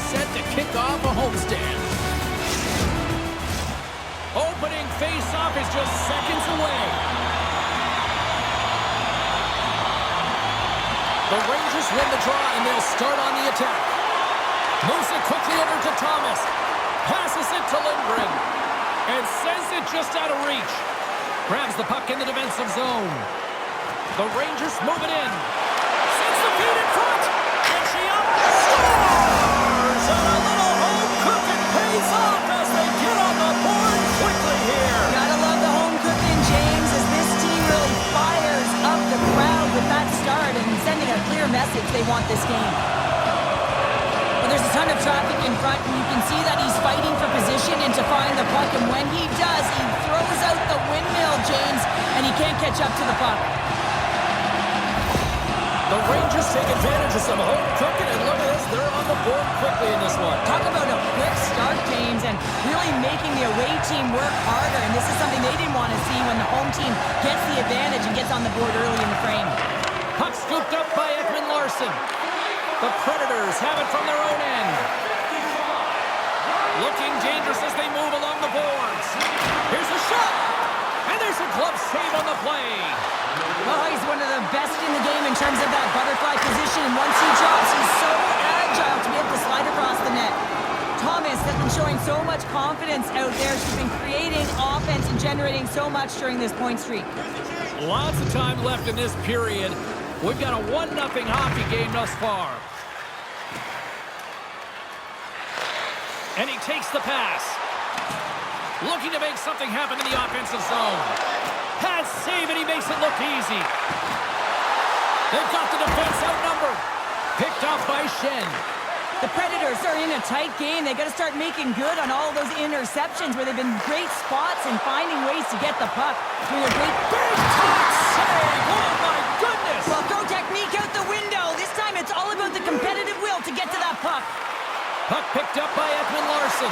set to kick off a homestand. Opening face-off is just seconds away. The Rangers win the draw, and they'll start on the attack. Moves it quickly over to Thomas. Passes it to Lindgren. And sends it just out of reach. Grabs the puck in the defensive zone. The Rangers move it in. Sends the feed in front. And she up. Scores! And a little home cooking pays off as they get on the board quickly here. Gotta love the home cooking, James, as this team really fires up the crowd with that start and sending a clear message they want this game. Well, there's a ton of traffic in front, and you can see that he's fighting for position and to find the puck, and when he does, he throws out the windmill, James, and he can't catch up to the puck. The Rangers take advantage of some home cooking, and look at this, they're on the board quickly in this one. Talk about a quick start, James, and really making the away team work harder, and this is something they didn't want to see when the home team gets the advantage and gets on the board early in the frame. Puck scooped up by Ekman-Larsson. The Predators have it from their own end. Looking dangerous as they move along the boards. Here's a shot, and there's a glove save on the play. Oh, he's one of the best in the game in terms of that butterfly position, and once he drops, he's so agile to be able to slide across the net. Thomas has been showing so much confidence out there. She's been creating offense and generating so much during this point streak. Lots of time left in this period. We've got a 1-0 hockey game thus far. And he takes the pass. Looking to make something happen in the offensive zone. Pass save, and he makes it look easy. They've got the defense outnumbered. Picked off by Shen. The Predators are in a tight game. They got to start making good on all those interceptions where they've been great spots and finding ways to get the puck. Doing a great Big time save! Oh my goodness! well, throw technique out the window. This time it's all about the competitive will to get to that puck. Puck picked up by Ekman-Larsson.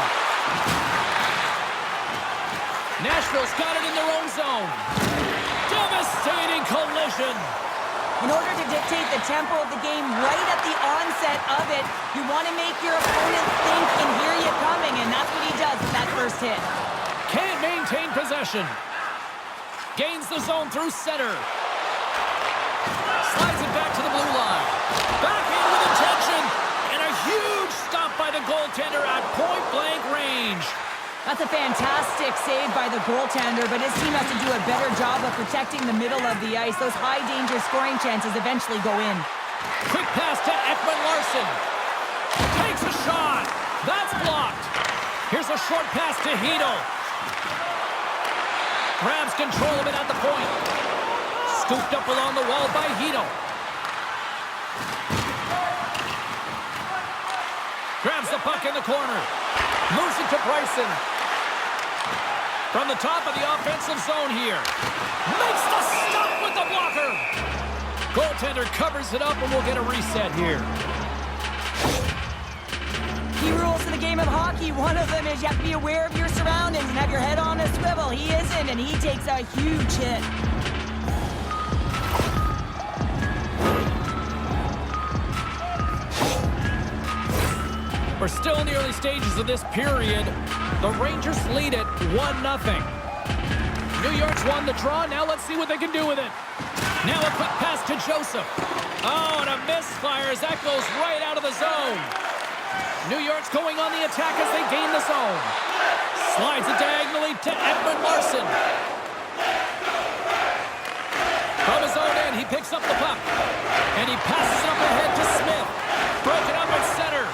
Nashville's got it in their own zone. Devastating collision. In order to dictate the tempo of the game right at the onset of it, you want to make your opponent think and hear you coming, and that's what he does with that first hit. Can't maintain possession. Gains the zone through center. Slides it back to the blue line. Back in with intention. And a huge stop by the goaltender at point-blank range. That's a fantastic save by the goaltender, but his team has to do a better job of protecting the middle of the ice. Those high-danger scoring chances eventually go in. Quick pass to Ekman-Larsson. Takes a shot. That's blocked. Here's a short pass to Hito. Grabs control of it at the point. Scooped up along the wall by Hito. Grabs the puck in the corner. Moves it to Bryson. From the top of the offensive zone here. Makes the stop with the blocker. Goaltender covers it up, and we'll get a reset here. Key rules in the game of hockey. One of them is you have to be aware of your surroundings and have your head on a swivel. He isn't, and he takes a huge hit. We're still in the early stages of this period. The Rangers lead it 1-0. New York's won the draw. Now let's see what they can do with it. Now a quick pass to Joseph. Oh, and a misfire as that goes right out of the zone. New York's going on the attack as they gain the zone. Slides it diagonally to Ekman-Larsson. From his own end, he picks up the puck. And he passes it up ahead to Smith. Broken up at center.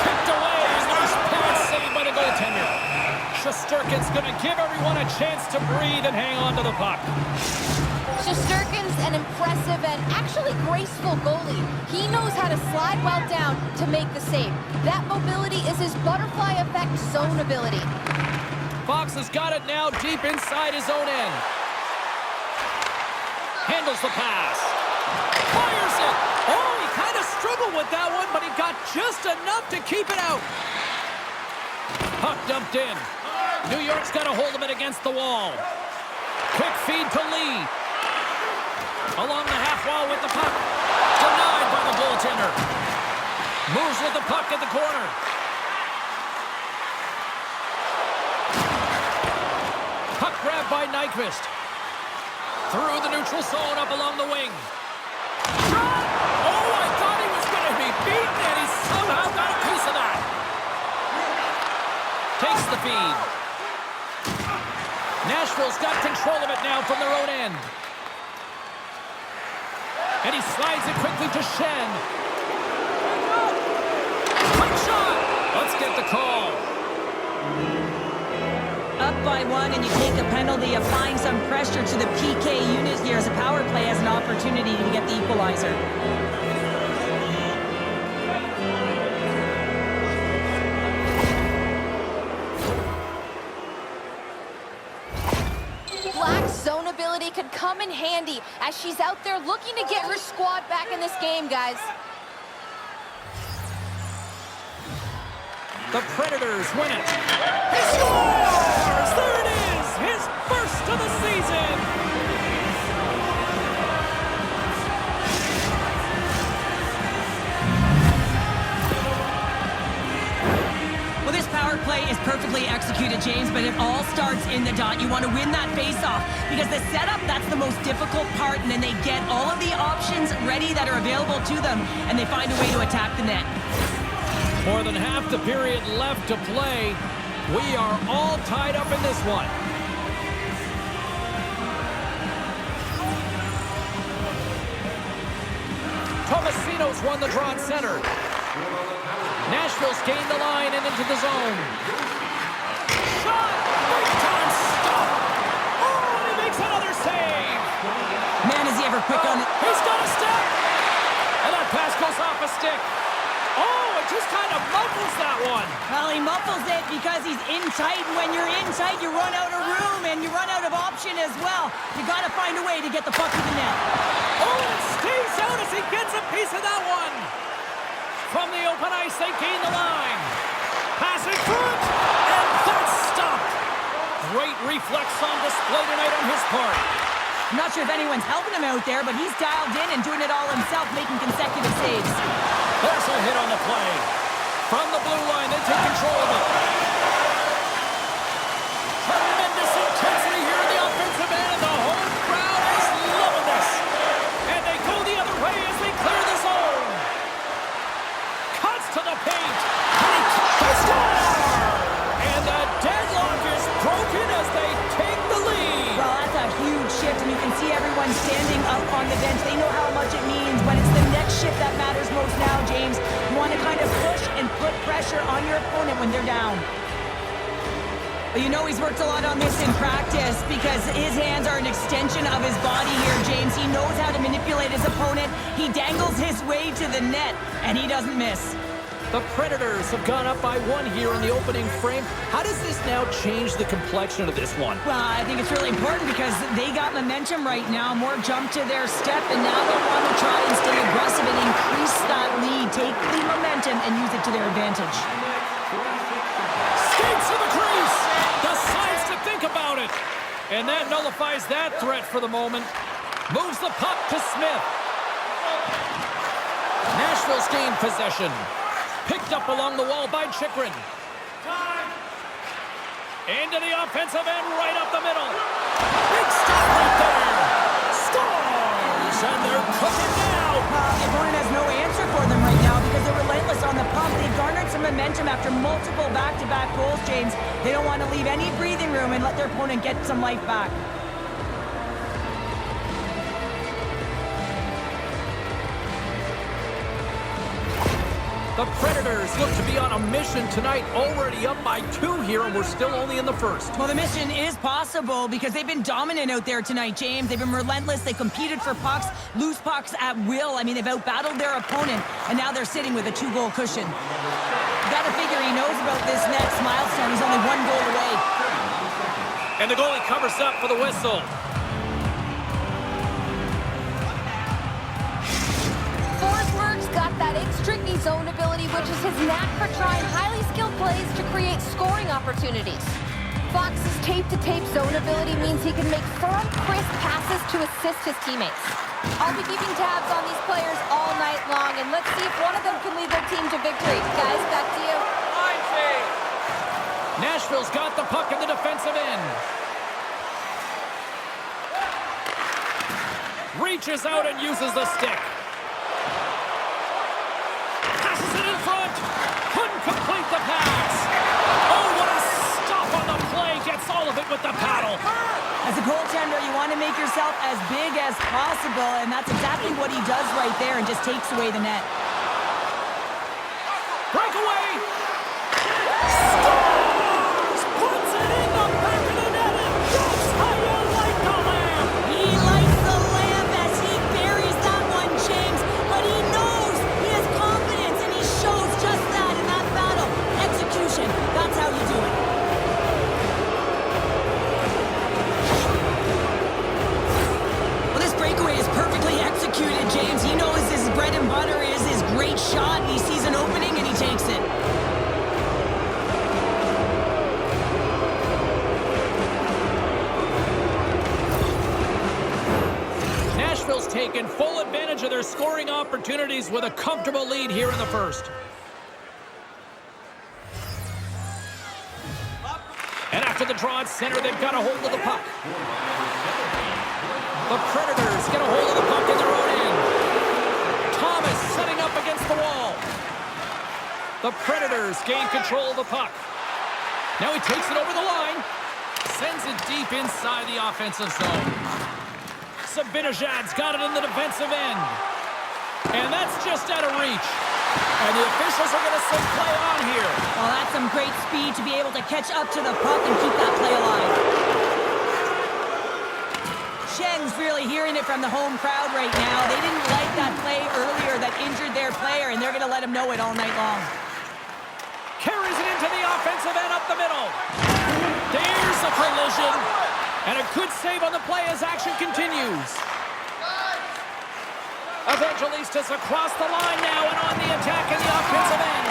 Kicked away. Nice pass saved by the goaltender. Shesterkin's going to give everyone a chance to breathe and hang on to the puck. Shesterkin's an impressive and actually graceful goalie. He knows how to slide well down to make the save. That mobility is his butterfly effect zone ability. Fox has got it now deep inside his own end. Handles the pass. Fires it. Oh, he kind of struggled with that one, but he got just enough to keep it out. Puck dumped in. New York's got a hold of it against the wall. Quick feed to Lee. Along the half wall with the puck. Denied by the goaltender. Moves with the puck at the corner. Puck grab by Nyquist. Through the neutral zone, up along the wing. Shot! Oh, I thought he was going to be beaten, and he somehow got a piece of that. Takes the feed. Nashville's got control of it now from their own end. And he slides it quickly to Shen. Quick shot! Let's get the call. Up by one, and you take a penalty, applying some pressure to the PK unit here as a power play has an opportunity to get the equalizer. Black's zone ability could come in handy as she's out there looking to get her squad back in this game, guys. The Predators win it. He scores! There it is! His first of the season! Well, this power play is perfectly executed, James, but it all starts in the dot. You want to win that face-off because the setup, that's the most difficult part, and then they get all of the options ready that are available to them, and they find a way to attack the net. More than half the period left to play. We are all tied up in this one. Tomasino's won the draw at center. Nashville's gained the line and into the zone. Shot! Big time stop! Oh, and he makes another save! Man, is he ever quick on it. He's got a step! And that pass goes off a stick. Oh, it just kind of muffles that one. Well, he muffles it because he's in tight, and when you're in tight, you run out of room, and you run out of option as well. You got to find a way to get the puck to the net. Oh, it stays out as he gets a piece of that one. From the open ice, they gain the line. Passing through it, and that's stopped. Great reflex on display tonight on his part. I'm not sure if anyone's helping him out there, but he's dialed in and doing it all himself, making consecutive saves. There's a hit on the play. From the blue line, they take control of it. Tremendous intensity here in the offensive end, and the home crowd is loving this. And they go the other way as they clear the zone. Cuts to the paint. They score! And the deadlock is broken as they take the lead. Well, that's a huge shift, and you can see everyone standing up on the bench. They know how much it means when it's the next shift that matters most now, James. You want to kind of push and put pressure on your opponent when they're down. But you know he's worked a lot on this in practice because his hands are an extension of his body here, James. He knows how to manipulate his opponent. He dangles his way to the net, and he doesn't miss. The Predators have gone up by one here in the opening frame. How does this now change the complexion of this one? Well, I think it's really important because they got momentum right now. More jump to their step, and now they want to try and stay aggressive and increase that lead. Take the momentum and use it to their advantage. Skates to the crease! Decides to think about it. And that nullifies that threat for the moment. Moves the puck to Smith. Nashville's gained possession. Picked up along the wall by Chychrun. Into the offensive end, right up the middle. Big stop right there. Scores! And they're cooking now. The opponent has no answer for them right now because they're relentless on the pump. They've garnered some momentum after multiple back-to-back goals, James. They don't want to leave any breathing room and let their opponent get some life back. The Predators look to be on a mission tonight, already up by 2 here, and we're still only in the first. Well, the mission is possible because they've been dominant out there tonight, James. They've been relentless. They competed for pucks, loose pucks at will. I mean, they've outbattled their opponent, and now they're sitting with a 2-goal cushion. You got to figure he knows about this next milestone. He's only 1 goal away. And the goalie covers up for the whistle. Forsberg's got that tricky zone ability, which is his knack for trying highly skilled plays to create scoring opportunities. Fox's tape-to-tape zone ability means he can make firm, crisp passes to assist his teammates. I'll be keeping tabs on these players all night long, and let's see if one of them can lead their team to victory. Guys, back to you. Nashville's got the puck in the defensive end. Reaches out and uses the stick. Passes it in front. Couldn't complete the pass. Oh, what a stop on the play. Gets all of it with the paddle. As a goaltender, you want to make yourself as big as possible, and that's exactly what he does right there and just takes away the net. Breakaway. Scores! Puts it in the back of the net, and that's how you light the lamp. He lights the lamp as he buries that one, James, but he knows he has confidence, and he shows just that in that battle. Execution, that's how you do it. Well, this breakaway is perfectly executed, James. He knows his bread and butter is his great shot, and he sees an opening, and he takes it. Nashville's taken full advantage of their scoring opportunities with a comfortable lead here in the first. And after the draw at center, they've got a hold of the puck. The Predators get a hold of the puck in their own end. Thomas setting up against the wall. The Predators gain control of the puck. Now he takes it over the line. Sends it deep inside the offensive zone. Sabinajad's got it in the defensive end. And that's just out of reach. And the officials are going to say play on here. Well, that's some great speed to be able to catch up to the puck and keep that play alive. Schen's really hearing it from the home crowd right now. They didn't like that play earlier that injured their player, and they're going to let him know it all night long. Carries it into the offensive end up the middle. There's a collision. And a good save on the play as action continues. Evangelistas across the line now and on the attack in the offensive end.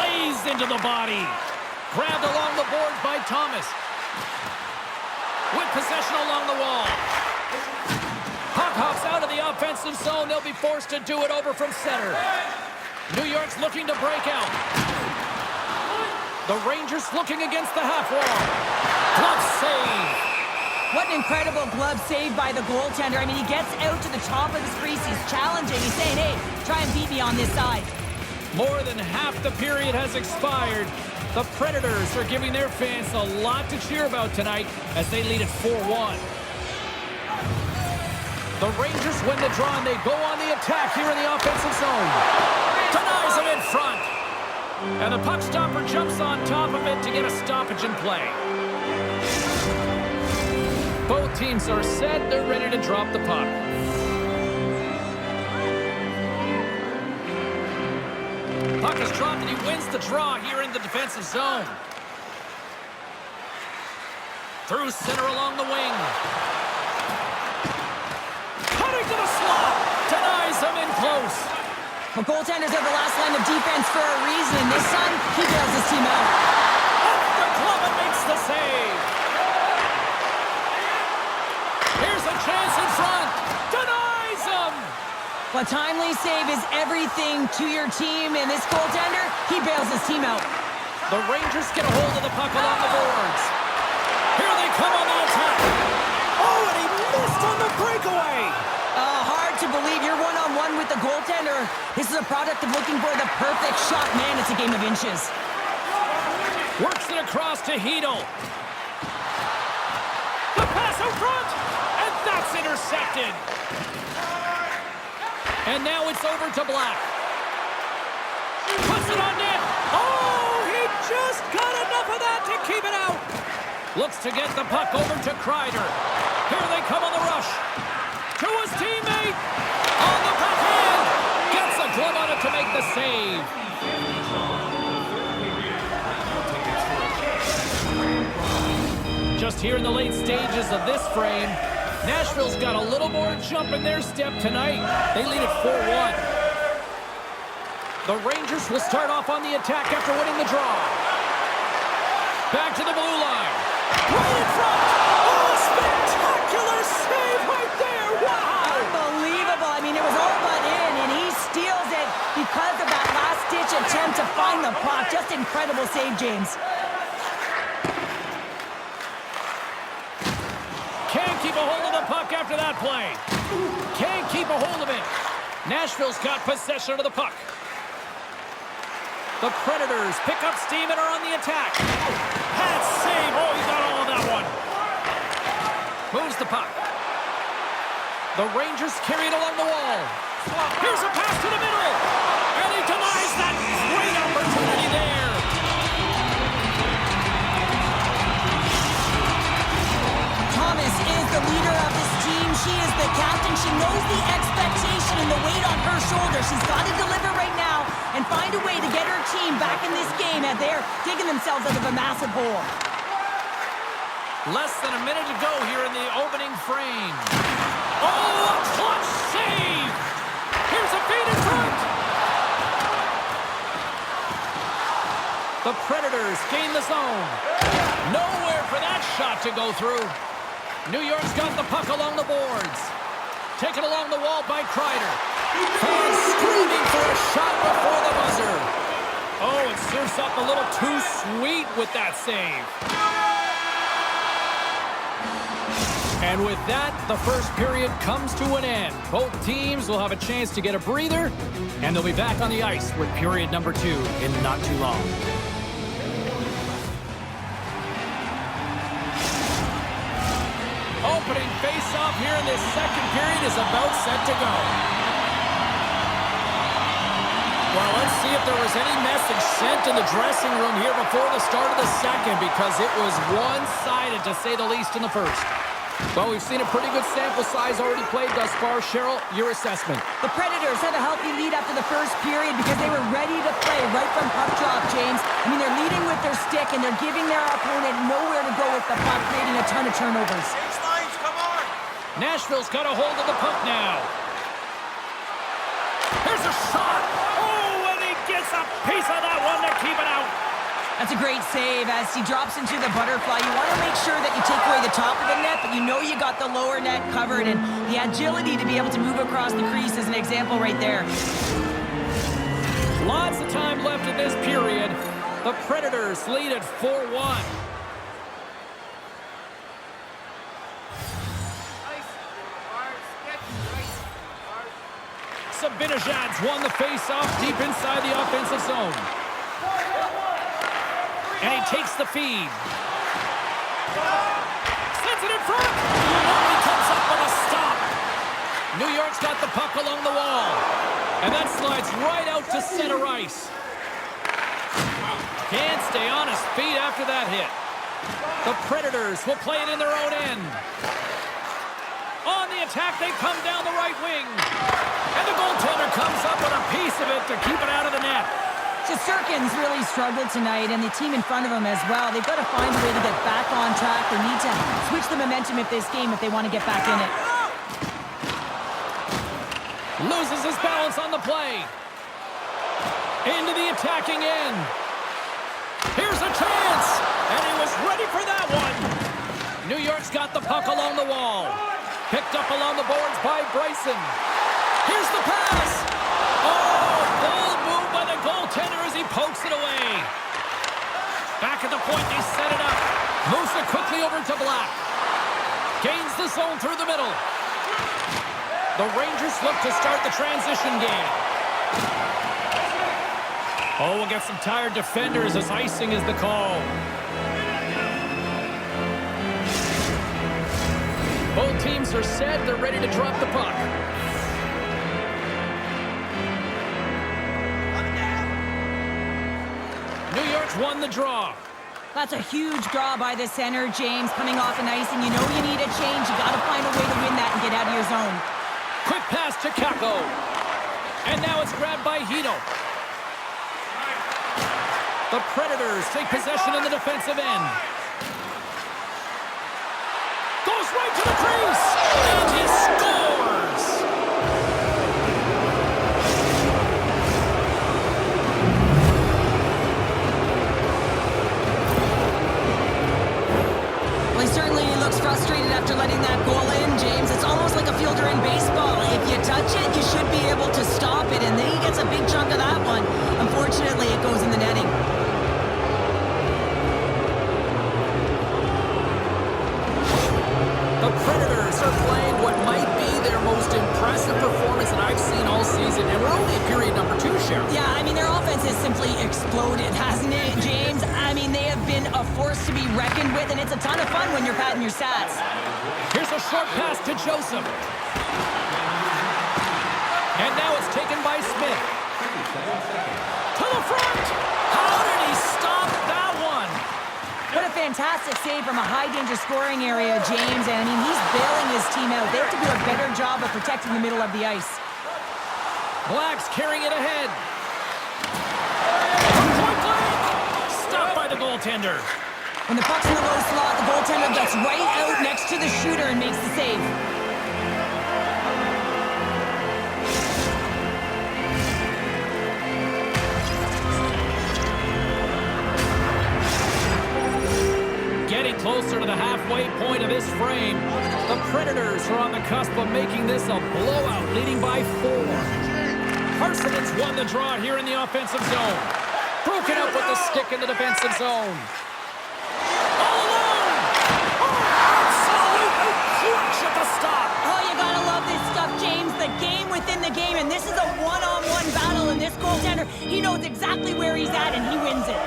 Lays into the body. Grabbed along the boards by Thomas. With possession along the wall. Puck hops out of the offensive zone. They'll be forced to do it over from center. New York's looking to break out. The Rangers looking against the half wall. Glove save. What an incredible glove save by the goaltender. I mean, he gets out to the top of his crease. He's challenging. He's saying, hey, try and beat me on this side. More than half the period has expired. The Predators are giving their fans a lot to cheer about tonight as they lead at 4-1. The Rangers win the draw and they go on the attack here in the offensive zone. Denies him in front. And the puck stopper jumps on top of it to get a stoppage in play. Both teams are set. They're ready to drop the puck. Puck is dropped and he wins the draw here in the defensive zone. Through center along the wing. Cutting to the slot. Denies him in close. Well, goaltenders are the last line of defense for a reason. This time, he bails his team out. Off the glove and makes the save. Here's a chance in front. Denies him. A timely save is everything to your team, and this goaltender, he bails his team out. The Rangers get a hold of the puck along the boards. Here they come on the attack. Oh, and he missed on the breakaway. Hard to believe you're one-on-one with the goaltender. This is a product of looking for the perfect shot. Man, it's a game of inches. Works it across to Hedel. The pass out front, and that's intercepted. And now it's over to Black. Puts it on net. Oh, he just got enough of that to keep it out. Looks to get the puck over to Kreider. Here they come on the rush. To his teammate. On the backhand. Gets a glove on it to make the save. Just here in the late stages of this frame, Nashville's got a little more jump in their step tonight. They lead at 4-1. The Rangers will start off on the attack after winning the draw. Back to the blue line. Right in front. Oh, spectacular save right there. Wow. Unbelievable. I mean, it was all but in, and he steals it because of that last-ditch find the puck. Just incredible save, James. Can't keep a hold of the puck after that play. Can't keep a hold of it. Nashville's got possession of the puck. The Predators pick up steam and are on the attack. Had save. Oh, he got all of that one. Moves the puck. The Rangers carry it along the wall. Here's a pass to the middle. And he denies that great opportunity there. Thomas is the leader of this team. She is the captain. She knows the expectation and the weight on her shoulders. She's got to deliver right now and find a way to get her team back in this game as they're digging themselves out of a massive hole. Less than a minute to go here in the opening frame. Oh, a clutch save! Here's a feed in front! The Predators gain the zone. Nowhere for that shot to go through. New York's got the puck along the boards. Taken along the wall by Kreider. Fans screaming for a shot before the buzzer. Oh, it serves up a little too sweet with that save. And with that, the first period comes to an end. Both teams will have a chance to get a breather, and they'll be back on the ice with period number 2 in not too long. Opening face-off here in this second period is about set to go. Well, let's see if there was any message sent in the dressing room here before the start of the second, because it was one-sided, to say the least, in the first. Well, we've seen a pretty good sample size already played thus far. Cheryl, your assessment. The Predators have a healthy lead after the first period because they were ready to play right from puck drop, James. I mean, they're leading with their stick, and they're giving their opponent nowhere to go with the puck, creating a ton of turnovers. Nashville's got a hold of the puck now. Here's a shot. Oh, and he gets a piece of that one to keep it out. That's a great save as he drops into the butterfly. You want to make sure that you take away the top of the net, but you know you got the lower net covered, and the agility to be able to move across the crease is an example right there. Lots of time left in this period. The Predators lead at 4-1. Sabinajad's won the face-off deep inside the offensive zone. And he takes the feed. Sends it in front. Oh, he comes up with a stop. New York's got the puck along the wall. And that slides right out to center ice. Can't stay on his feet after that hit. The Predators will play it in their own end. On the attack, they come down the right wing. And the goaltender comes up with a piece of it to keep it out of the net. Shesterkin's really struggled tonight, and the team in front of him as well. They've got to find a way to get back on track. They need to switch the momentum of this game if they want to get back in it. Loses his balance on the play. Into the attacking end. Here's a chance. And he was ready for that one. New York's got the puck along the wall. Picked up along the boards by Bryson. Here's the pass. Oh, bold move by the goaltender as he pokes it away. Back at the point, they set it up. Moves it quickly over to Black. Gains the zone through the middle. The Rangers look to start the transition game. Oh, we'll get some tired defenders as icing is the call. Both teams are set. They're ready to drop the puck. New York's won the draw. That's a huge draw by the center, James, coming off an icing. You know you need a change. You got to find a way to win that and get out of your zone. Quick pass to Kako. And now it's grabbed by Hito. The Predators take possession in the defensive end. Goes right to the crease. And he scores. Well, he certainly looks frustrated after letting that goal in, James. It's almost like a fielder in baseball. If you touch it, you should be able to stop it. And then he gets a big chunk of that one. Unfortunately, it goes in the Fox are playing what might be their most impressive performance that I've seen all season, and we're only in period number 2, Cheryl. Yeah, I mean, their offense has simply exploded, hasn't it, James? I mean, they have been a force to be reckoned with, and it's a ton of fun when you're patting your stats. Here's a short pass to Joseph. And now it's taken by Smith. To the front! How did he stop that one? What a fantastic save from a high-danger scoring area, James. And, I mean, he's bailing his team out. They have to do a better job of protecting the middle of the ice. Blacks carrying it ahead. Point blank! Stopped by the goaltender. When the puck's in the low slot, the goaltender gets right out next to the shooter and makes the save. Getting closer to the halfway point of this frame. The Predators are on the cusp of making this a blowout, leading by 4. Parson's won the draw here in the offensive zone. Broken up with the stick in the defensive zone. All alone! Oh, absolutely clutch at the stop. Oh, you gotta love this stuff, James. The game within the game, and this is a one-on-one battle, and this goaltender, he knows exactly where he's at, and he wins it.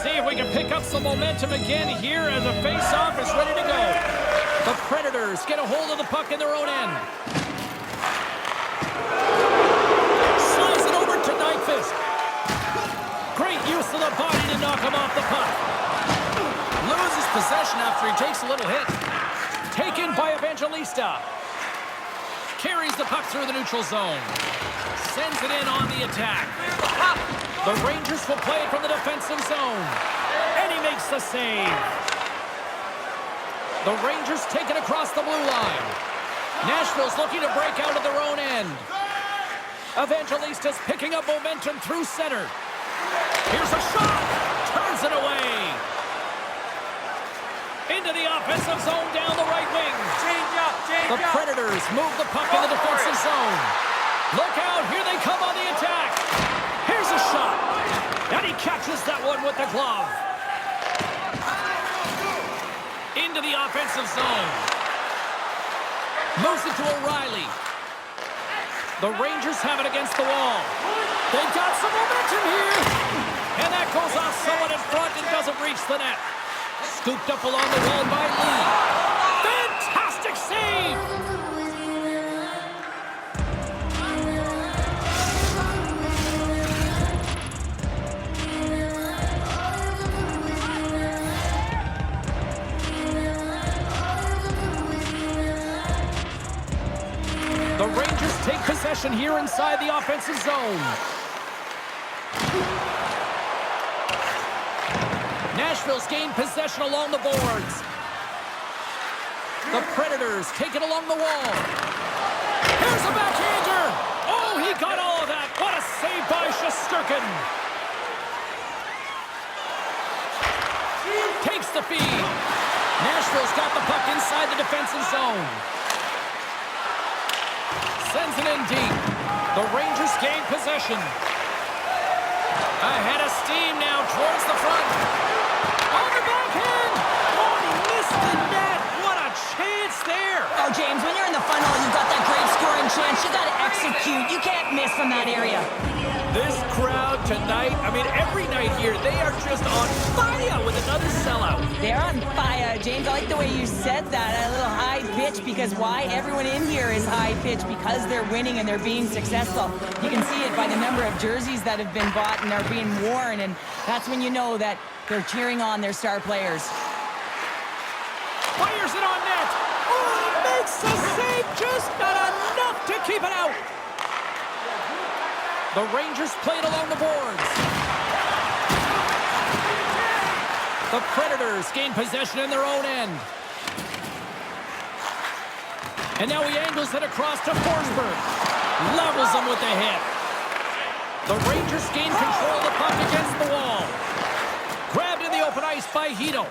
See if we can pick up some momentum again here as the face-off is ready to go. The Predators get a hold of the puck in their own end. Slides it over to Nyquist. Great use of the body to knock him off the puck. Loses possession after he takes a little hit. Taken by Evangelista. Carries the puck through the neutral zone. Sends it in on the attack. The Rangers will play it from the defensive zone. And he makes the save. The Rangers take it across the blue line. Nashville's looking to break out of their own end. Evangelista's picking up momentum through center. Here's a shot. Turns it away. Into the offensive zone down the right wing. The Predators move the puck in the defensive zone. Look out. Here they come on the attack. Here's a shot. And he catches that one with the glove. Into the offensive zone. Moves it to O'Reilly. The Rangers have it against the wall. They've got some momentum here. And that goes off someone in front and doesn't reach the net. Scooped up along the wall by Lee. Fantastic save. The Rangers take possession here inside the offensive zone. Nashville's gained possession along the boards. The Predators take it along the wall. Here's a backhander. Oh, he got all of that. What a save by Shesterkin. Takes the feed. Nashville's got the puck inside the defensive zone. Sends it in deep. The Rangers gain possession. Ahead of steam now towards the front. On the backhand. Oh, he missed the net. What a chance there. Oh, James, when you're in the funnel and you've got that great scoring chance, you got to execute. You can't miss from that area. This crowd tonight, I mean, every night here, they are just on fire with another sellout. They're on fire, James. I like the way you said that, a little high pitch, because why? Everyone in here is high pitch because they're winning and they're being successful. You can see it by the number of jerseys that have been bought and are being worn, and that's when you know that they're cheering on their star players. Fires it on net. Oh, makes the save, just not enough to keep it out. The Rangers play it along the boards. The Predators gain possession in their own end. And now he angles it across to Forsberg. Levels him with the hit. The Rangers gain control of the puck against the wall. Grabbed in the open ice by Hito.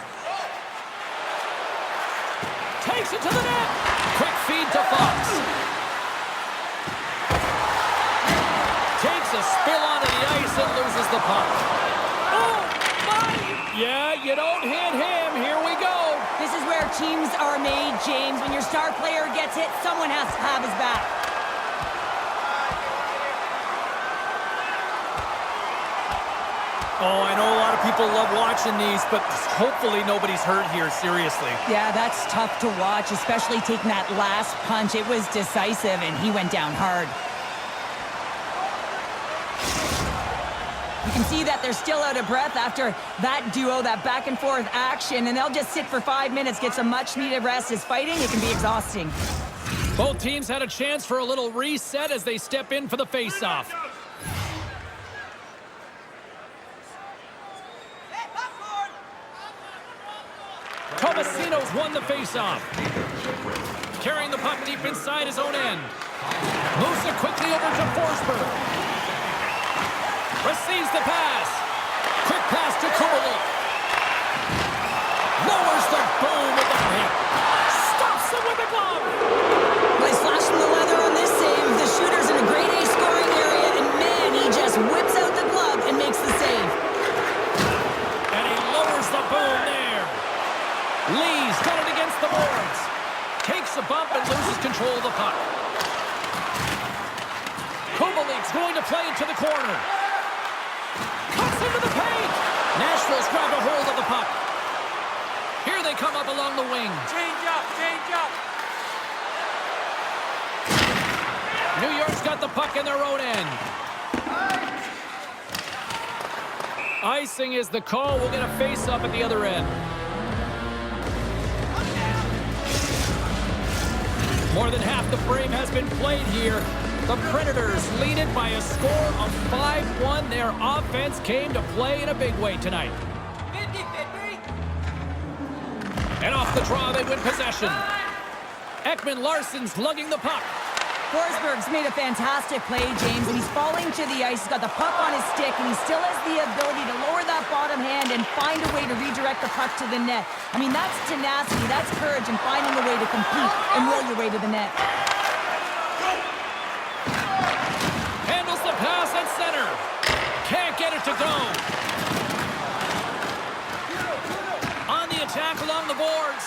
Takes it to the net. Quick feed to Fox. Takes a spill onto the ice and loses the puck. Oh, my! Yeah, you don't hit him. Here we go. This is where teams are made, James. When your star player gets hit, someone has to have his back. Oh, I know a lot of people love watching these, but hopefully nobody's hurt here, seriously. Yeah, that's tough to watch, especially taking that last punch. It was decisive, and he went down hard. You can see that they're still out of breath after that duo, that back-and-forth action, and they'll just sit for 5 minutes, get some much-needed rest. As fighting, it can be exhausting. Both teams had a chance for a little reset as they step in for the face-off. Tomasino's won the face-off. Carrying the puck deep inside his own end. Moves it quickly over to Forsberg. Receives the pass. Quick pass to Kubalik. Lowers the boom with the hit. Stops him with the glove. Well, he's flashing the leather on this save. The shooter's in a grade A scoring area, and man, he just whips out the glove and makes the save. And he lowers the boom there. Lee's got it against the boards. Takes a bump and loses control of the puck. Kubalik's going to play into the corner. Cuts into the paint. Nashville's grabbed a hold of the puck. Here they come up along the wing. Change up, change up. New York's got the puck in their own end. Icing is the call. We'll get a face-up at the other end. More than half the frame has been played here. The Predators lead it by a score of 5-1. Their offense came to play in a big way tonight. 50-50. And off the draw, they win possession. Ekman-Larsson's lugging the puck. Forsberg's made a fantastic play, James, and he's falling to the ice. He's got the puck on his stick, and he still has the ability to lower that bottom hand and find a way to redirect the puck to the net. I mean, that's tenacity, that's courage, and finding a way to compete and will your way to the net. Handles the pass at center. Can't get it to go. On the attack along the boards.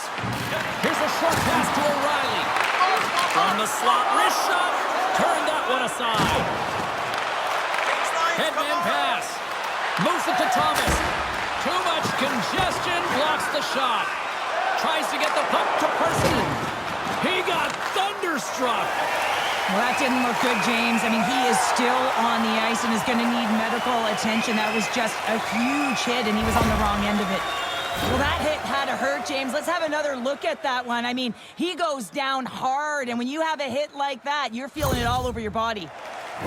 Here's a short pass to O'Reilly. From the slot, wrist shot. Turned that one aside. Headman pass. Moves it to Thomas. Too much congestion. Blocks the shot. Tries to get the puck to Parson. He got thunderstruck. Well, that didn't look good, James. I mean, he is still on the ice and is going to need medical attention. That was just a huge hit, and he was on the wrong end of it. Well, that hit had to hurt, James. Let's have another look at that one. I mean, he goes down hard, and when you have a hit like that, you're feeling it all over your body.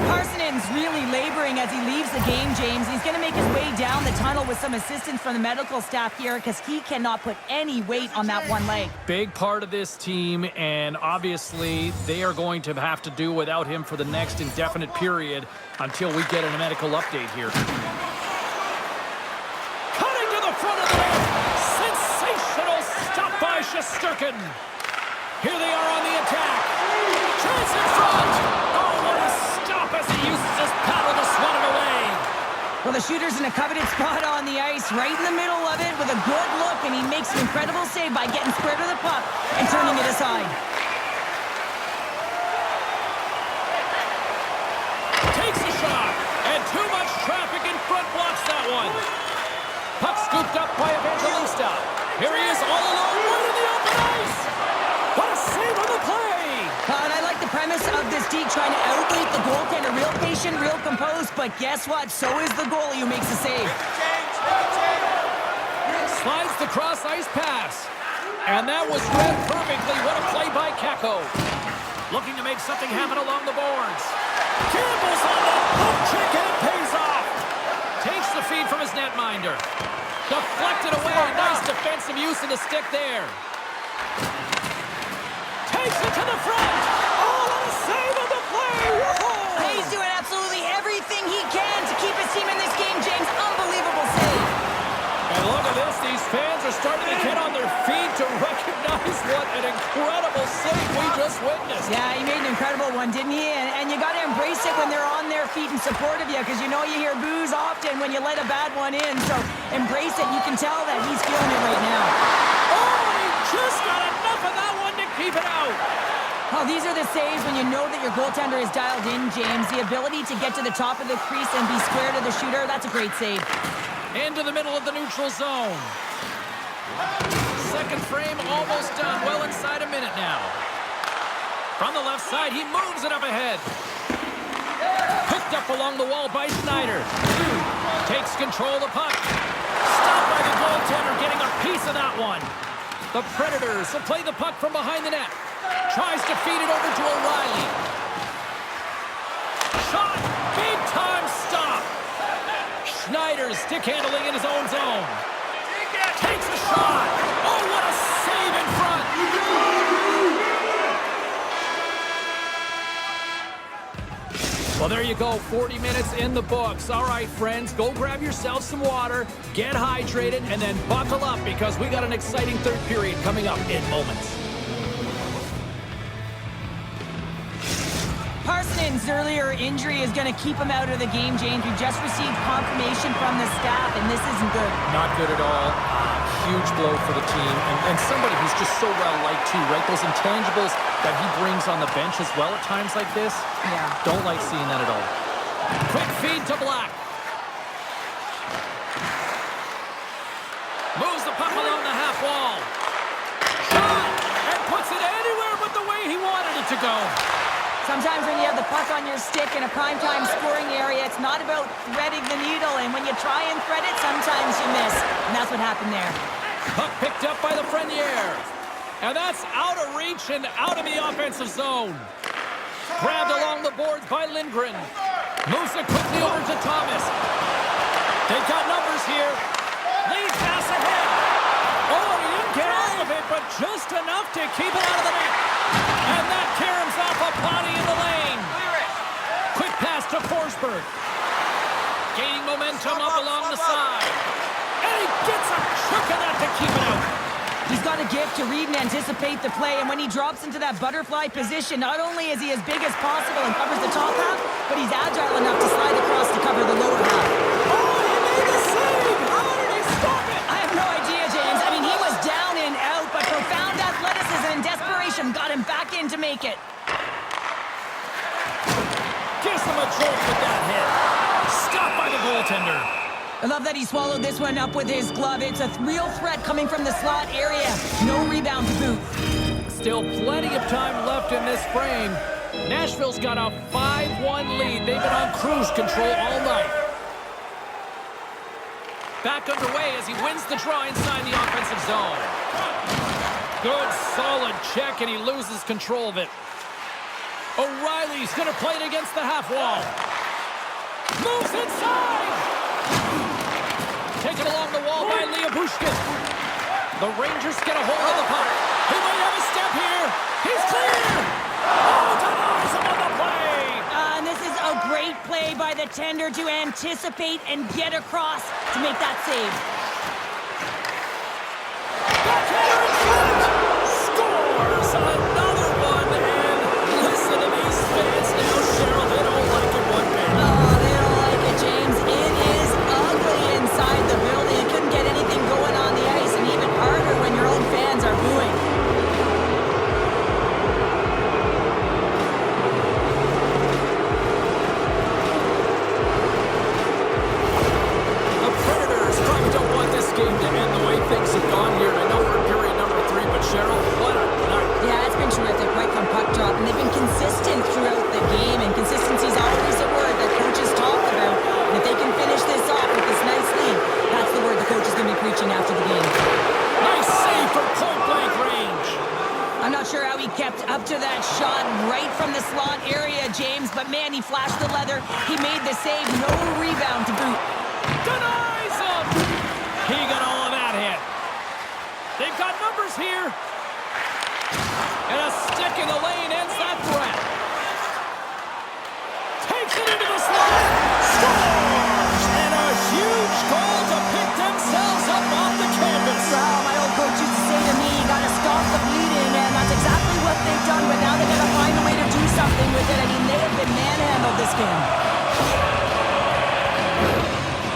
Parsonen's really laboring as he leaves the game, James. He's going to make his way down the tunnel with some assistance from the medical staff here because he cannot put any weight on that one leg. Big part of this team, and obviously they are going to have to do without him for the next indefinite period until we get a medical update here. Cutting to the front of the net. Sensational stop by Shesterkin. Here they are on the attack. Chance in front. Oh, what a stop as he uses his paddle to swat it away. Well, the shooter's in a coveted spot on the ice, right in the middle of it with a good look, and he makes an incredible save by getting square to the puck and turning it aside. Takes a shot, and too much traffic in front blocks that one. Puck scooped up by Evangelista. Here he is all alone, right in the open ice. What a save on the play. And I like the premise of this D trying to outweight the goaltender. Real patient, real composed, but guess what? So is the goalie who makes the save. Slides the cross-ice pass. And that was read perfectly. What a play by Kakko. Looking to make something happen along the boards. Campbell's on that pump check, and it pays off. Takes the feed from his netminder. Deflected away. Nice defensive use of the stick there. Takes it to the front. Oh, what a save on the play. Whoa. He's doing absolutely everything he can to keep his team in this game, James. Unbelievable save. And look at this. These fans are starting to get on their feet to recognize what an incredible save we just witnessed. Yeah, he made an incredible one, didn't he? And you got to embrace it when they're on their feet in support of you, because you know you hear boos often when you let a bad one in. So embrace it. You can tell that he's feeling it right now. Oh, he just got enough of that one to keep it out. Oh, these are the saves when you know that your goaltender is dialed in, James. The ability to get to the top of the crease and be square to the shooter, that's a great save. Into the middle of the neutral zone. Second frame almost done. Well inside a minute now. From the left side, he moves it up ahead. Picked up along the wall by Schneider. Takes control of the puck. Stopped by the goaltender, getting a piece of that one. The Predators will play the puck from behind the net. Tries to feed it over to O'Reilly. Shot! Big time stop! Schneider's stick handling in his own zone. Takes a shot! Oh, what a save in front! Well, there you go. 40 minutes in the books. All right, friends, go grab yourself some water, get hydrated, and then buckle up because we got an exciting third period coming up in moments. Parsons' earlier injury is going to keep him out of the game, James. We just received confirmation from the staff, and this isn't good. Not good at all. Huge blow for the team. And somebody who's just so well-liked, too, right? Those intangibles that he brings on the bench as well at times like this. Yeah. Don't like seeing that at all. Quick feed to Black. Moves the puck along the half wall. Shot! And puts it anywhere but the way he wanted it to go. Sometimes when you have the puck on your stick in a primetime scoring area, it's not about threading the needle, and when you try and thread it, sometimes you miss. And that's what happened there. Puck picked up by the Frenier. And that's out of reach and out of the offensive zone. Grabbed along the boards by Lindgren. Moves it quickly over to Thomas. They've got numbers here. Lead pass ahead. Oh, he didn't get all of it, but just enough to keep it out of the net. And that caroms off a body in the lane. Quick pass to Forsberg. Gaining momentum up along the side. And he gets a chunk of that to keep it out. He's got a gift to read and anticipate the play, and when he drops into that butterfly position, not only is he as big as possible and covers the top half, but he's agile enough to slide across to cover the lower half. Oh, he made the save! How did he stop it? I have no idea, James. I mean, he was down and out, but profound athleticism and desperation got him back in to make it. Gives him a jolt with that hit. Stopped by the goaltender. I love that he swallowed this one up with his glove. It's a real threat coming from the slot area. No rebound to boot. Still plenty of time left in this frame. Nashville's got a 5-1 lead. They've been on cruise control all night. Back underway as he wins the draw inside the offensive zone. Good, solid check, and he loses control of it. O'Reilly's going to play it against the half wall. Moves inside! Taken along the wall by Leobushkin. The Rangers get a hold of the puck. He might have a step here. He's clear! Oh, denies him on the play! And this is a great play by the tender to anticipate and get across to make that save. Backhander in front! Scores another one, and listen to these fans now, Cheryl. They don't like it one bit. Oh, they don't like it, James. It is ugly inside the building. You couldn't get anything going on the ice, and even harder when your own fans are booing. The Predators probably don't want this game to end the way things have gone here. I know we're in period number 3, but Cheryl, what a night. Yeah, it's been terrific right from puck drop, and they've been consistent throughout the game, and consistency is always a word that coaches talk about. And if they can finish this off with this nice lead, that's the word the coach is going to be preaching after the game. Nice save from point-blank range. I'm not sure how he kept up to that shot right from the slot area, James, but man, he flashed the leather. He made the save, no rebound to boot. Denies him! He got all of that hit. They've got numbers here. And a stick in the lane ends that threat. Takes it into the slot. Scores! And a huge goal to pick themselves up off the canvas. Well, my old coach used to say to me, you got to stop the bleeding, and that's exactly what they've done, but now they got to find a way to do something with it. I mean, they have been manhandled this game.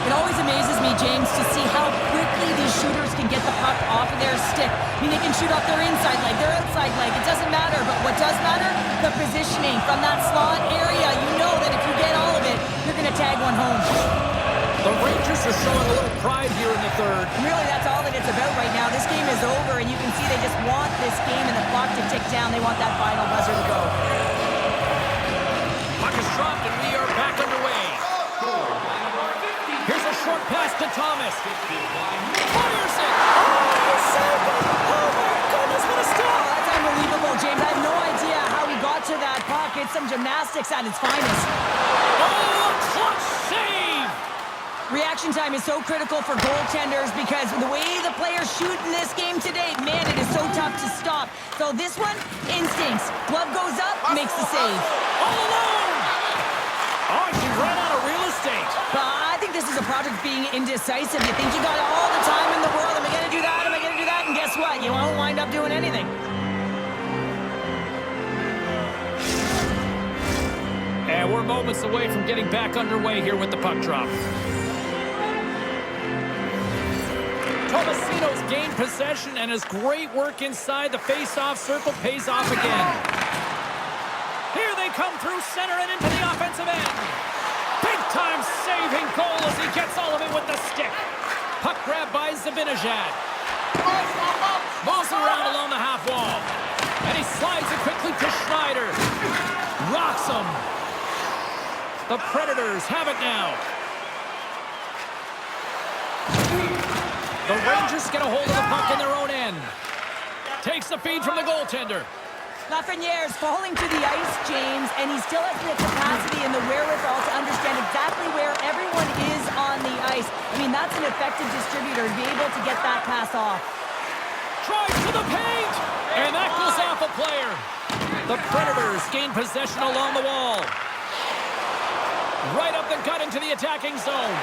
It always amazes me, James, to see how quickly these shooters can get the puck off of their stick. mean, they can shoot off their inside leg, their outside leg. It doesn't matter. But what does matter? The positioning from that slot area. You know that if you get all of it, you're going to tag one home. The Rangers are showing a little pride here in the third. Really, that's all that it's about right now. This game is over, and you can see they just want this game and the clock to tick down. They want that final buzzer to go. Puck is dropped, and we are back underway. Here's a short pass to Thomas. Fires it! Oh, my goodness, what a stop! That's unbelievable, James. I have no idea how he got to that puck. It's some gymnastics at its finest. Oh, clutch save! Reaction time is so critical for goaltenders because the way the players shoot in this game today, man, it is so tough to stop. So this one, instincts. Glove goes up, makes the save. All alone! Oh, she ran out of real estate. But I think this is a project being indecisive. You think you got all the time in the world. Am I going to do that? Am I going to do that? And guess what? You won't wind up doing anything. And we're moments away from getting back underway here with the puck drop. Tomasino's gained possession, and his great work inside the face-off circle pays off again. Here they come through center and into the offensive end. Big-time saving goal as he gets all of it with the stick. Puck grab by Zibanejad. Moves around along the half wall. And he slides it quickly to Schneider. Rocks him. The Predators have it now. The Rangers get a hold of the puck in their own end. Takes the feed from the goaltender. Lafreniere's falling to the ice, James, and he still has the capacity and the wherewithal to understand exactly where everyone is on the ice. I mean, that's an effective distributor to be able to get that pass off. Tries to the paint, and that goes off a player. The Predators gain possession along the wall. Right up the gut into the attacking zone.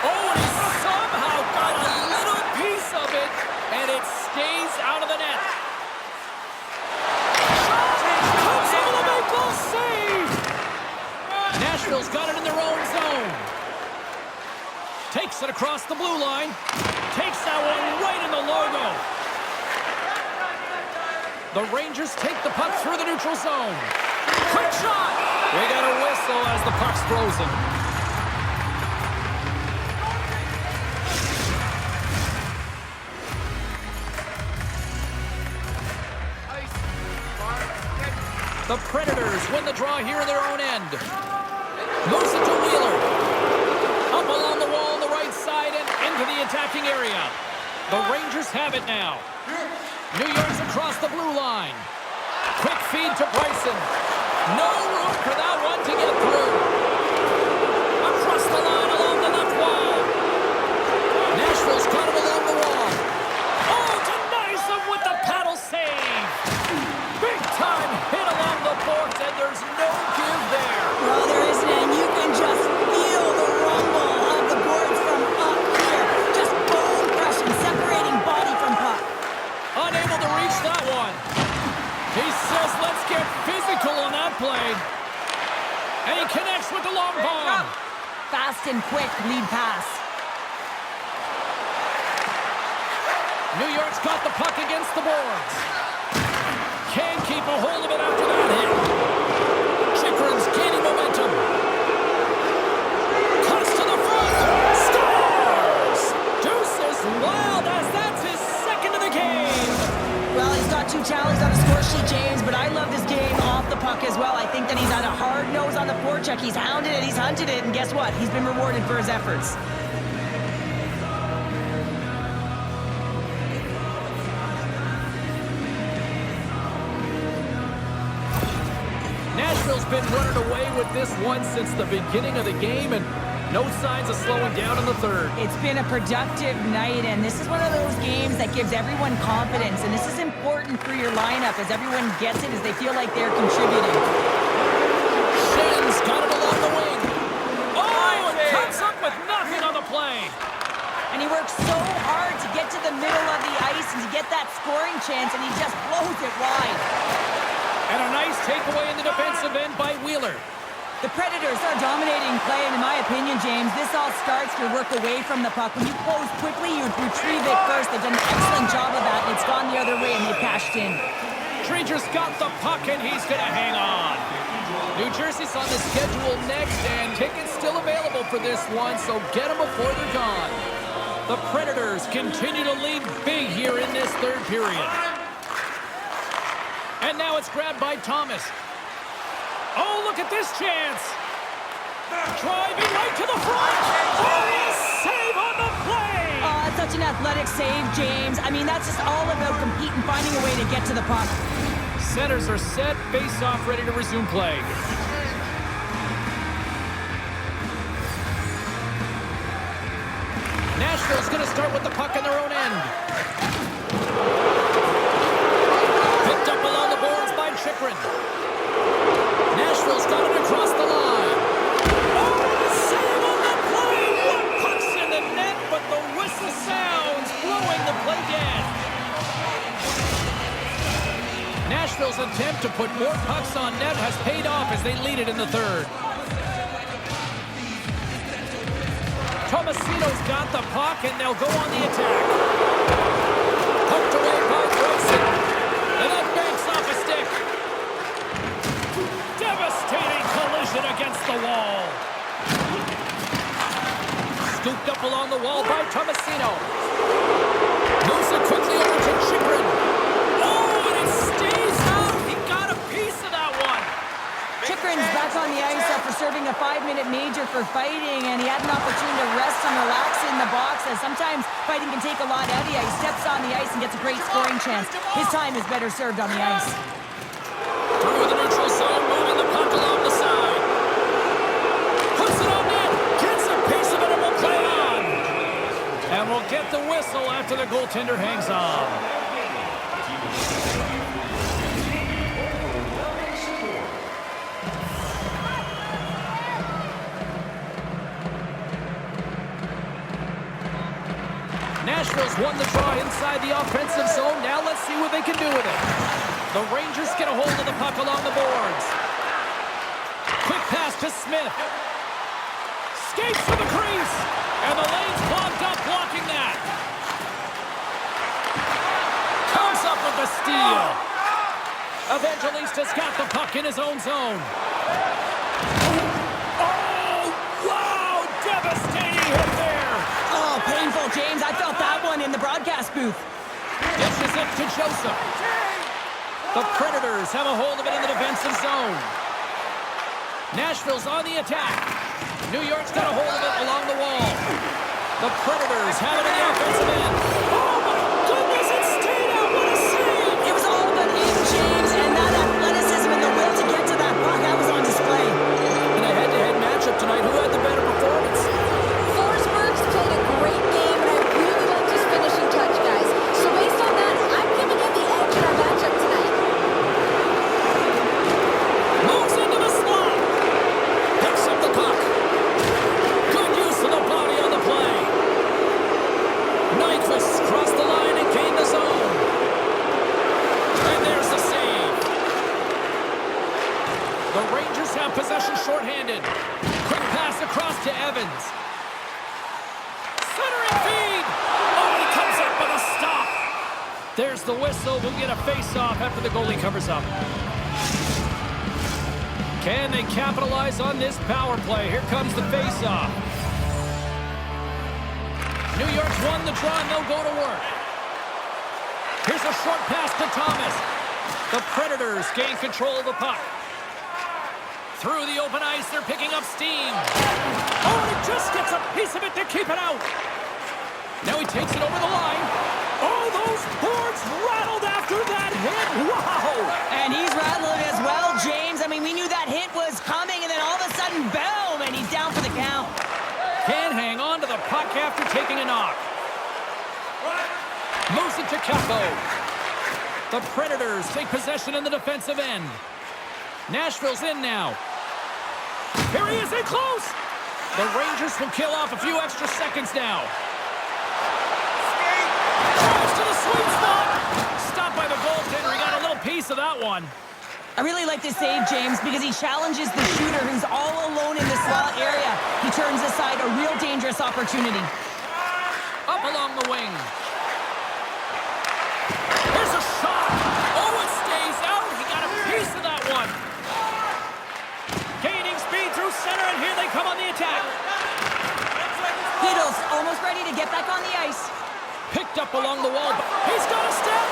Oh, and he somehow got a little piece of it, and it stays out of the net. Comes over the make goal save. Nashville's got it in their own zone. Takes it across the blue line. Takes that one right in the logo. The Rangers take the puck through the neutral zone. Quick shot! We got a whistle as the puck's frozen. The Predators win the draw here in their own end. Moves it to Wheeler. Up along the wall on the right side and into the attacking area. The Rangers have it now. New York's across the blue line. Quick feed to Bryson. No room for that one to get through. Across the line along the left wall. Nashville's got it along the wall. Oh, denies them with the paddle save. Big time hit along the boards, and there's no give there. Well, there isn't, and you can just feel the rumble of the boards from up here. Just bone crushing, separating body from puck. Unable to reach that one. He says, let's get physical on that play. And he connects with the long bomb. Fast and quick lead pass. New York's got the puck against the boards. Can't keep a hold of it after that hit. Chychrun's gaining momentum. Cuts to the front. Scores! Deuces wild as that's his second of the game. Well, he's got 2 challenges on the score sheet, James, but I love this game off the puck as well. I think that he's had a hard nose on the forecheck. He's hounded it, he's hunted it, and guess what? He's been rewarded for his efforts. Nashville's been running away with this one since the beginning of the game, and no signs of slowing down in the third. It's been a productive night, and this is one of those games that gives everyone confidence, and this is important for your lineup as everyone gets it, as they feel like they're contributing. Shen's got it along the wing. Oh, and cuts up with nothing on the play. And he works so hard to get to the middle of the ice and to get that scoring chance, and he just blows it wide. And a nice takeaway in the defensive end by Wheeler. The Predators are dominating play, and in my opinion, James, this all starts your work away from the puck. When you close quickly, you retrieve it first. They've done an excellent job of that, and it's gone the other way, and they've cashed in. Treacher's got the puck, and he's going to hang on. New Jersey's on the schedule next, and tickets still available for this one, so get them before they're gone. The Predators continue to lead big here in this third period. And now it's grabbed by Thomas. Oh, look at this chance. Driving right to the front. Oh, save on the play. Oh, such an athletic save, James. I mean, that's just all about competing, finding a way to get to the puck. Centers are set, face-off, ready to resume play. Nashville's going to start with the puck in their own end. Picked up along the boards by Chychrun. Nashville's got it across the line. Oh, save on the play! One puck's in the net, but the whistle sounds, blowing the play dead. Nashville's attempt to put more pucks on net has paid off as they lead it in the third. Tomasino's got the puck, and they'll go on the attack. Poked away by Bryson. And that banks off a stick. Devastating collision against the wall. Scooped up along the wall by Tomasino. Moves it quickly over to Chychrun. Oh, and it stays out. He got a piece of that one. Chychrun's back on the ice after serving a 5-minute major for fighting, and he had an opportunity to rest and relax in the box, as sometimes fighting can take a lot out of you. He steps on the ice and gets a great scoring chance. His time is better served on the ice. Through the neutral zone, moving the puck along the side. Puts it on net, gets a piece of it, and will play on. And we'll get the whistle after the goaltender hangs on. Nashville's won the draw inside the offensive zone. Now let's see what they can do with it. The Rangers get a hold of the puck along the boards. Quick pass to Smith. Skates to the crease. And the lane's clogged up, blocking that. Comes up with the steal. Evangelista's got the puck in his own zone. Oh, wow! Devastating hit there. Oh, painful, James. I felt that one in the broadcast booth. Dishes it to Joseph. The Predators have a hold of it in the defensive zone. Nashville's on the attack. New York's got a hold of it along the wall. The Predators have it in the offensive end. Oh, my goodness, it stayed out. What a save. It was all but in, James, and that athleticism and the will to get to that puck, that was on display. In a head-to-head matchup tonight, who had the better performance? Forsberg's played a great game, and I really liked his finishing touch, guys. So based on that, I'm giving him the edge in our matchup tonight. Moves into the slot. Picks up the puck. Good use of the body on the play. Nyquist crossed the line and gained the zone. And there's the save. The Rangers have possession shorthanded. Quick pass across to Evans. Centering feed. Oh, and he comes up with a stop. There's the whistle. We'll get a face-off after the goalie covers up. Can they capitalize on this power play? Here comes the face-off. New York's won the draw, and they'll go to work. Here's a short pass to Thomas. The Predators gain control of the puck. Through the open ice, they're picking up steam. Oh, and he just gets a piece of it to keep it out. Now he takes it over the line. Oh, those boards rattled after that hit. Wow! And he's rattling as well, James. I mean, we knew that hit was coming, and then all of a sudden, boom, and he's down for the count. Can hang on to the puck after taking a knock. Moves it to Capo. The Predators take possession in the defensive end. Nashville's in now. Here he is in close. The Rangers will kill off a few extra seconds now. Drives to the sweet spot. Stopped by the goaltender. He got a little piece of that one. I really like this save, James, because he challenges the shooter who's all alone in the slot area. He turns aside a real dangerous opportunity. Up along the wing. Here's a shot. Oh, it stays out. He got a piece of that one. Gaining speed through center, and here they come on the attack. Heedle's almost ready to get back on the ice. Picked up along the wall. He's got a step.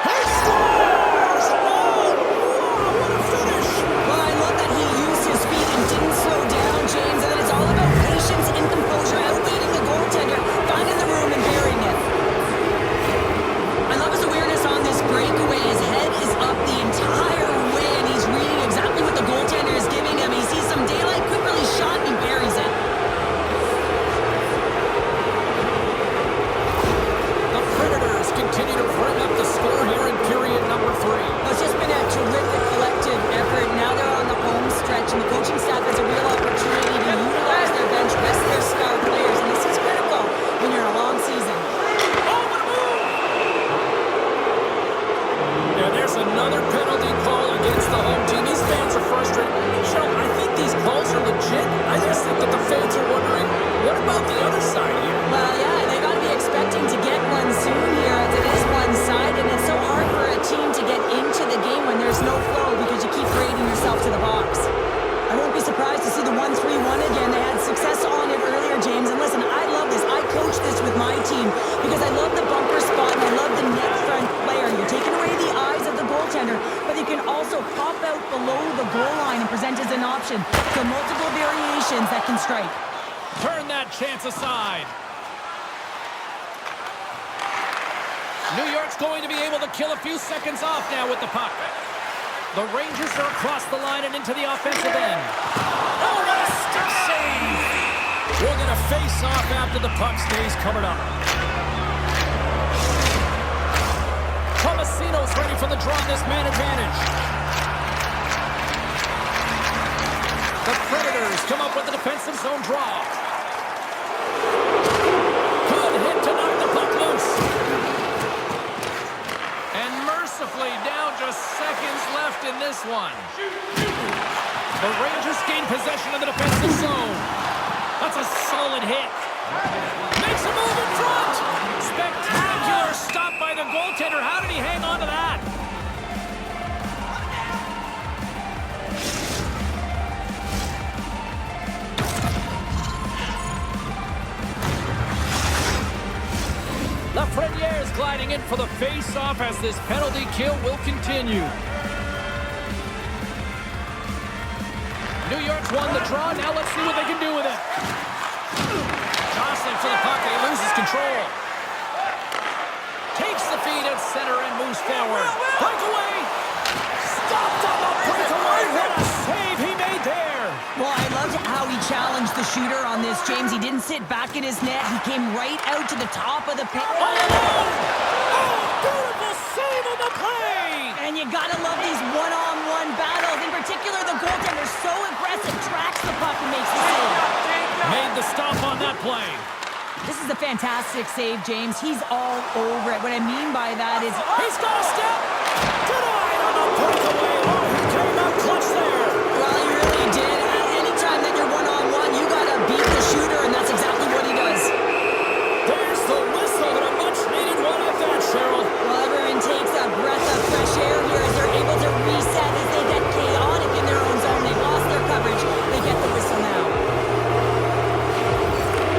He scores! Oh, wow, what a finish! Well, I love that he used his feet and didn't slow down, James, and that it's all about patience and composure, outweighing the goaltender, finding the room and burying it. I love his awareness on this breakaway. His head is up the entire way, and he's reading exactly what the goaltender is giving him. He sees some daylight, quick release shot, and he buries it. The Predators continue to bring up the score here in period number 3. Well, it's just been a terrific collective effort. Now they're on the home stretch, and the coaching staff has a real opportunity to utilize their bench, rest their star players, and this is critical when you're in a long season. Oh, what a move! Yeah, there's another penalty call against the home team. These fans are frustrated. Cheryl, I think these calls are legit. I just think that the fans are wondering, what about the other side here? Well, yeah, they got to be expecting to get one soon here, as it is one-sided. It's so hard for a team to get into the game when there's no flow because you keep grading yourself to the box. I won't be surprised to see the 1-3-1 again. They had success on it earlier, James. And listen, I love this. I coach this with my team because I love the bumper spot and I love the net front player. You're taking away the eyes of the goaltender, but you can also pop out below the goal line and present as an option. So multiple variations that can strike. Turn that chance aside. New York's going to be able to kill a few seconds off now with the puck. The Rangers are across the line and into the offensive end. Oh, what a stick save! We're going to face off after the puck stays covered up. Tomasino's ready for the draw on this man advantage. The Predators come up with a defensive zone draw. Good hit to knock the puck loose. And mercifully, down just seconds left in this one. The Rangers gain possession of the defensive zone. That's a solid hit. Makes a move in front. Spectacular stop by the goaltender. How did he hang on to that? Lafreniere is gliding in for the face-off as this penalty kill will continue. New York's won the draw. Now let's see what they can do with it. Jostling for the puck. He loses control. Takes the feed at center and moves forward. Breakaway. Stopped on the breakaway. What a save he made there. Well, I loved how he challenged the shooter on this, James. He didn't sit back in his net. He came right out to the top of the pit. Oh, beautiful save on the play. And you gotta love these one-on-one battles. In particular, the goaltender so aggressive, tracks the puck and makes the save. Made the stop on that play. This is a fantastic save, James. He's all over it. What I mean by that is... He's got a step. Denied on the breakaway. Oh, he came out clutch there. Well, he really did. Anytime that you're one-on-one, you gotta beat the shooter, and that's exactly what he does. There's the whistle, and a much-needed one at that, Cheryl. Well, everyone takes a breath of fresh air here as they're able to reset as they get chaotic in their own zone. They've lost their coverage. They get the whistle now.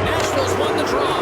Nashville's won the draw.